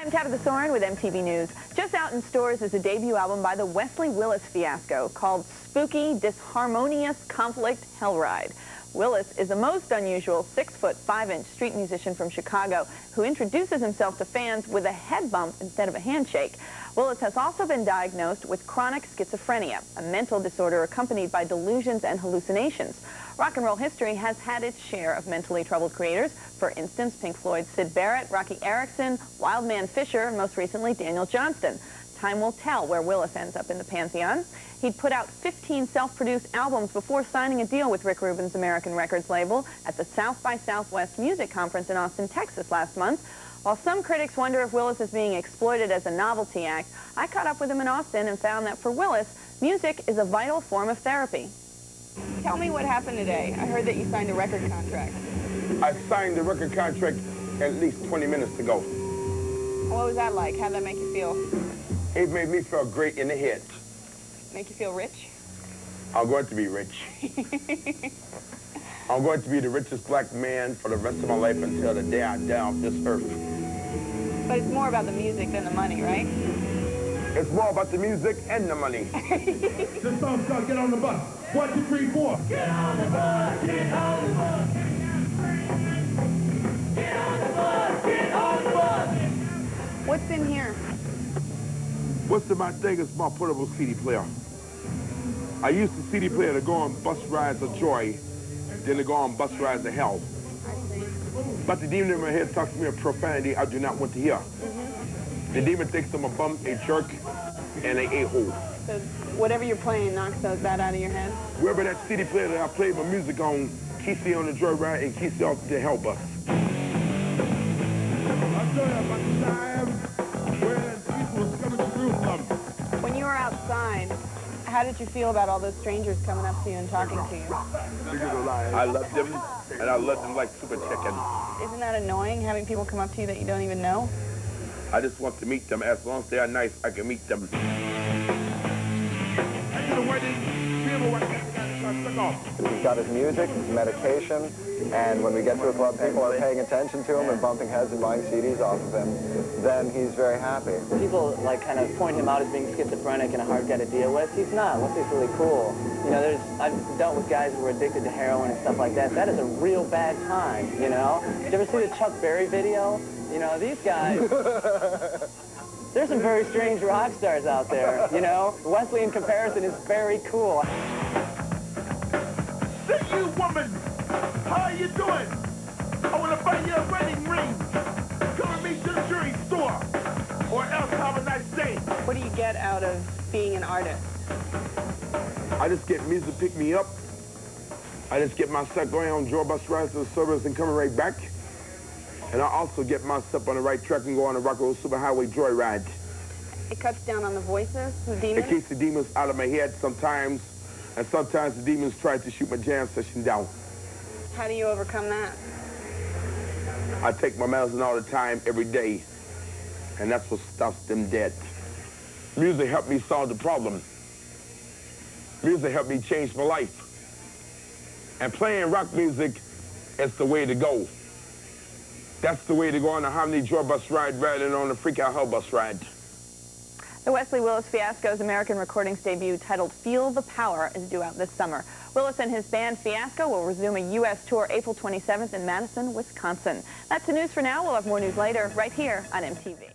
I'm Tabitha Soren with MTV News. Just out in stores is a debut album by the Wesley Willis Fiasco called Spooky, Disharmonious Conflict Hellride. Willis is a most unusual 6'5" street musician from Chicago who introduces himself to fans with a head bump instead of a handshake. Willis has also been diagnosed with chronic schizophrenia, a mental disorder accompanied by delusions and hallucinations. Rock and roll history has had its share of mentally troubled creators. For instance, Pink Floyd's Syd Barrett, Rocky Erickson, Wildman Fisher, and most recently Daniel Johnston. Time will tell where Willis ends up in the pantheon. He'd put out 15 self-produced albums before signing a deal with Rick Rubin's American Records label at the South by Southwest Music Conference in Austin, Texas last month. While some critics wonder if Willis is being exploited as a novelty act, I caught up with him in Austin and found that for Willis, music is a vital form of therapy. Tell me what happened today. I heard that you signed a record contract. I signed the record contract at least 20 minutes ago. What was that like? How'd that make you feel? It made me feel great in the head. Make you feel rich? I'm going to be rich. I'm going to be the richest black man for the rest of my life until the day I die off this earth. But it's more about the music than the money, right? It's more about the music and the money. This song's called Get on the Bus. 1, 2, 3, 4. Get on the bus, get on the bus. Get on the bus, get on the bus. What's in here? What's in my thing is my portable CD player. I used the CD player to go on bus rides of joy, then to go on bus rides of hell. But the demon in my head talks to me in profanity I do not want to hear. The demon thinks I'm a bum, a jerk, and an a-hole. So whatever you're playing knocks that out of your head? Wherever that CD player that I played my music on keeps me on the joyride and keeps me off the hell bus. I'll tell you about the time when people was coming to Jerusalem. When you were outside, how did you feel about all those strangers coming up to you and talking to you? I love them, and I love them like super chicken. Isn't that annoying, having people come up to you that you don't even know? I just want to meet them. As long as they are nice, I can meet them. I did a wedding, people were took off. He's got his music, his medication, and when we get to a club, people are paying attention to him and bumping heads and buying CDs off of him, then he's very happy. People like kind of point him out as being schizophrenic and a hard guy to deal with. He's not. Wesley's really cool. You know, I've dealt with guys who were addicted to heroin and stuff like that. That is a real bad time, you know? Did you ever see the Chuck Berry video? You know, these guys, there's some very strange rock stars out there, you know? Wesley, in comparison, is very cool. Say, you woman, how are you doing? I want to buy you a wedding ring. Come with me to the jewelry store, or else have a nice day. What do you get out of being an artist? I just get music to pick me up. I just get myself going on joy bus rides to the service and coming right back. And I also get myself on the right track and go on a rock and roll superhighway joyride. It cuts down on the voices, the demons? It keeps the demons out of my head sometimes, and sometimes the demons try to shoot my jam session down. How do you overcome that? I take my medicine all the time, every day, and that's what stops them dead. Music helped me solve the problem. Music helped me change my life. And playing rock music is the way to go. That's the way to go on the Harmony Joy bus ride rather than on the Freak Out Hell bus ride. The Wesley Willis Fiasco's American Recordings debut titled Feel the Power is due out this summer. Willis and his band Fiasco will resume a U.S. tour April 27th in Madison, Wisconsin. That's the news for now. We'll have more news later right here on MTV.